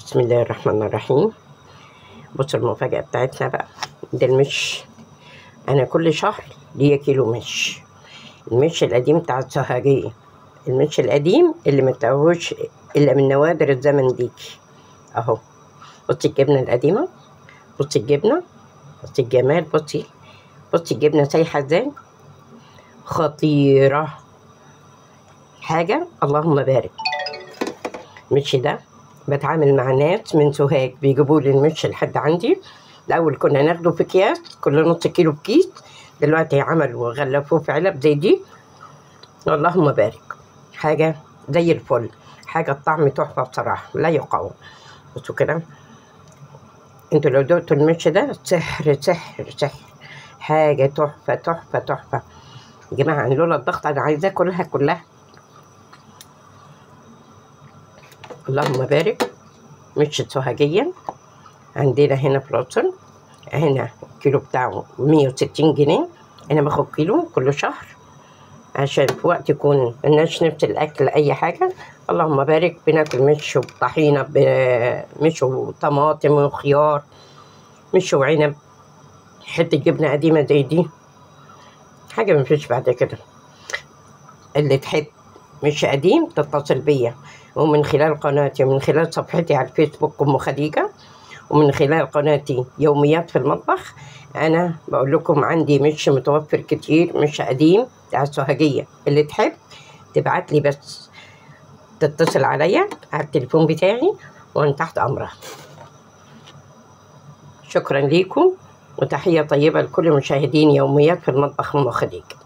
بسم الله الرحمن الرحيم. بصوا المفاجأة بتاعتنا بقى. ده المش. أنا كل شهر ليا كيلو مش. المش القديم بتاع السهاجية، المش القديم اللي متلاقوهوش إلا من نوادر الزمن ديكي أهو. بصي الجبنة القديمة، بصي الجبنة، بصي الجمال، بصي الجبنة سايحة ازاي، خطيرة حاجة اللهم بارك. المش ده بتعامل مع ناس من سوهاج بيجيبوا لي المش لحد عندي. الأول كنا ناخده في أكياس، كل نص كيلو بكيس، دلوقتي عملوا غلفوه في علب زي دي. اللهم بارك، حاجة زي الفل، حاجة الطعم تحفة بصراحة لا يقاوم. بصوا كده، انتوا لو دوقتوا المش ده سحر سحر سحر، حاجة تحفة تحفة تحفة يا جماعة. لولا الضغط أنا عايزاه كلها. اللهم بارك. مش سوهاجيا عندنا هنا في الأقصر، هنا الكيلو بتاعه 160 جنيه. أنا باخد كيلو كل شهر عشان في وقت يكون ملناش نفس الأكل أي حاجة. اللهم بارك، بناكل مش وطحينة، مش وطماطم وخيار، مش وعنب، حتة جبنة قديمة زي دي، حاجة مفيش بعد كده. اللي تحب مش قديم تتصل بيا، ومن خلال قناتي ومن خلال صفحتي على الفيسبوك أم خديجة، ومن خلال قناتي يوميات في المطبخ. أنا بقول لكم عندي مش متوفر كتير، مش قديم بتاع السوهاجية. اللي تحب تبعت لي بس، تتصل عليا على التليفون بتاعي وأنا تحت أمرها. شكرا ليكم، وتحية طيبة لكل مشاهدين يوميات في المطبخ أم خديجة.